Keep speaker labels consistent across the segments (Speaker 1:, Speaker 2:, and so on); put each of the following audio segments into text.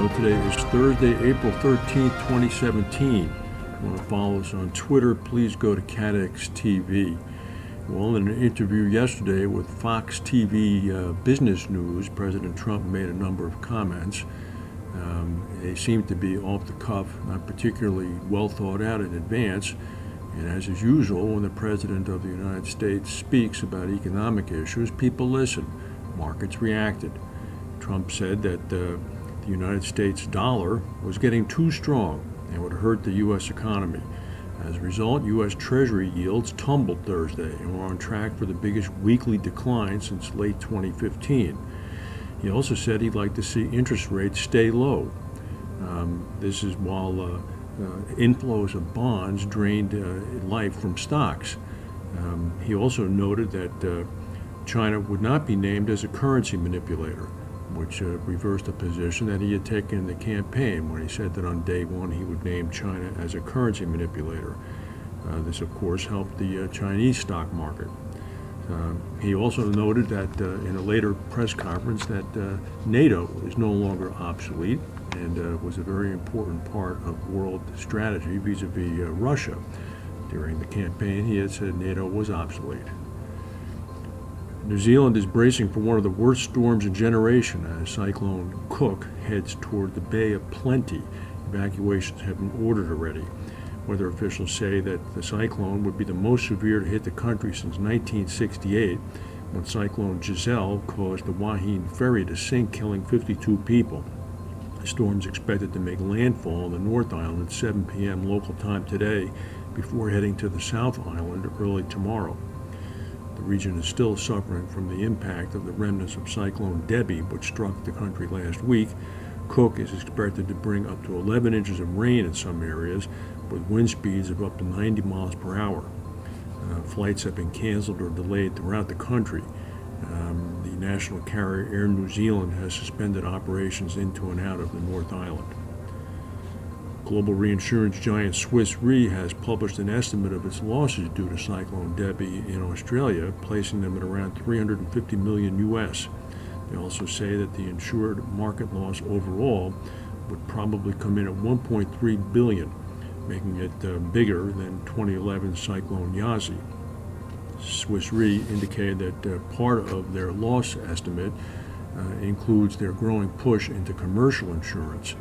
Speaker 1: know, today is Thursday, April 13th, 2017. If you want to follow us on Twitter, please go to CATEX TV. Well, in an interview yesterday with Fox TV Business News, President Trump made a number of comments. They seemed to be off the cuff, not particularly well thought out in advance. And as is usual, when the President of the United States speaks about economic issues, people listen. Markets reacted. Trump said that the United States dollar was getting too strong and would hurt the U.S. economy. As a result, U.S. Treasury yields tumbled Thursday and were on track for the biggest weekly decline since late 2015. He also said he'd like to see interest rates stay low. This is while inflows of bonds drained life from stocks. He also noted that China would not be named as a currency manipulator, which reversed a position that he had taken in the campaign when he said that on day one he would name China as a currency manipulator. This, of course, helped the Chinese stock market. He also noted that in a later press conference that NATO is no longer obsolete and was a very important part of world strategy vis-a-vis Russia. During the campaign, he had said NATO was obsolete. New Zealand is bracing for one of the worst storms in generation as Cyclone Cook heads toward the Bay of Plenty. Evacuations have been ordered already. Weather officials say that the cyclone would be the most severe to hit the country since 1968, when Cyclone Giselle caused the Wahin ferry to sink, killing 52 people. The storm is expected to make landfall on the North Island at 7 p.m. local time today before heading to the South Island early tomorrow. The region is still suffering from the impact of the remnants of Cyclone Debbie, which struck the country last week. Cook is expected to bring up to 11 inches of rain in some areas, with wind speeds of up to 90 miles per hour. Flights have been canceled or delayed throughout the country. The national carrier Air New Zealand has suspended operations into and out of the North Island. Global reinsurance giant Swiss Re has published an estimate of its losses due to Cyclone Debbie in Australia, placing them at around $350 million US. They also say that the insured market loss overall would probably come in at $1.3 billion, making it bigger than 2011 Cyclone Yazi. Swiss Re indicated that part of their loss estimate includes their growing push into commercial insurance,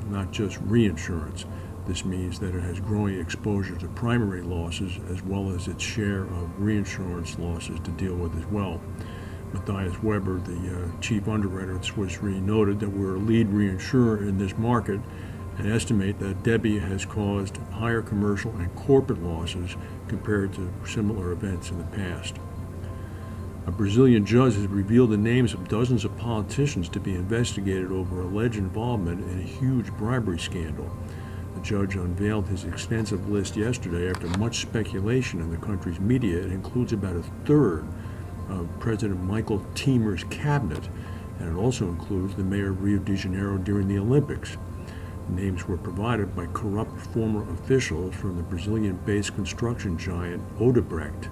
Speaker 1: not just reinsurance. This means that it has growing exposure to primary losses as well as its share of reinsurance losses to deal with as well. Matthias Weber, the chief underwriter at Swiss Re, noted that we're a lead reinsurer in this market and estimate that Debbie has caused higher commercial and corporate losses compared to similar events in the past. A Brazilian judge has revealed the names of dozens of politicians to be investigated over alleged involvement in a huge bribery scandal. The judge unveiled his extensive list yesterday after much speculation in the country's media. It includes about a third of President Michael Temer's cabinet, and it also includes the mayor of Rio de Janeiro during the Olympics. Names were provided by corrupt former officials from the Brazilian-based construction giant Odebrecht.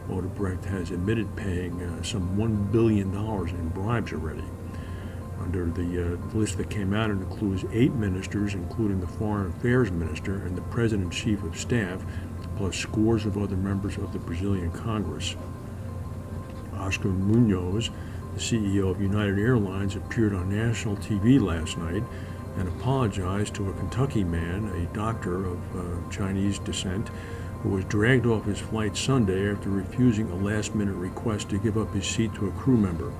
Speaker 1: Odebrecht has admitted paying some $1 billion in bribes already. Under the list that came out, it includes 8 ministers, including the Foreign Affairs Minister and the President's Chief of Staff, plus scores of other members of the Brazilian Congress. Oscar Munoz, the CEO of United Airlines, appeared on national TV last night and apologized to a Kentucky man, a doctor of Chinese descent, who was dragged off his flight Sunday after refusing a last-minute request to give up his seat to a crew member.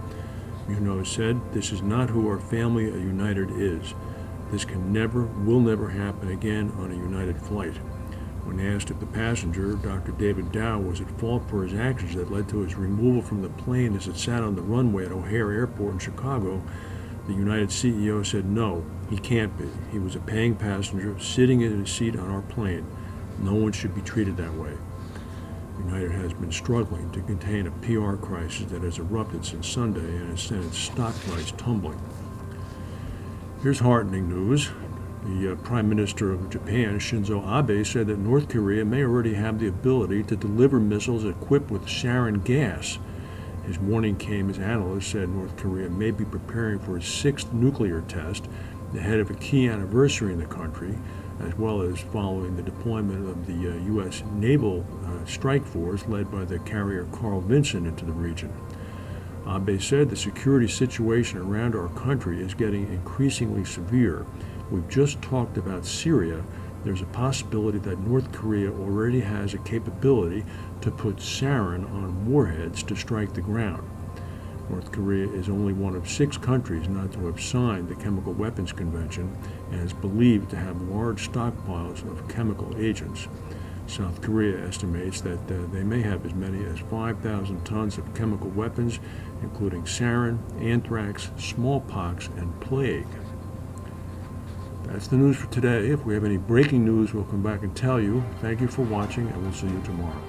Speaker 1: Munoz said, "This is not who our family at United is. This will never happen again on a United flight." When asked if the passenger, Dr. David Dow, was at fault for his actions that led to his removal from the plane as it sat on the runway at O'Hare Airport in Chicago, the United CEO said no, he can't be. He was a paying passenger sitting in his seat on our plane. No one should be treated that way. United has been struggling to contain a PR crisis that has erupted since Sunday and has sent its stock price tumbling. Here's heartening news. The Prime Minister of Japan, Shinzo Abe, said that North Korea may already have the ability to deliver missiles equipped with sarin gas. His warning came as analysts said North Korea may be preparing for a sixth nuclear test ahead of a key anniversary in the country, as well as following the deployment of the U.S. naval strike force led by the carrier Carl Vinson into the region. Abe said the security situation around our country is getting increasingly severe. We've just talked about Syria. There's a possibility that North Korea already has a capability to put sarin on warheads to strike the ground. North Korea is only one of 6 countries not to have signed the Chemical Weapons Convention and is believed to have large stockpiles of chemical agents. South Korea estimates that they may have as many as 5,000 tons of chemical weapons, including sarin, anthrax, smallpox, and plague. That's the news for today. If we have any breaking news, we'll come back and tell you. Thank you for watching, and we'll see you tomorrow.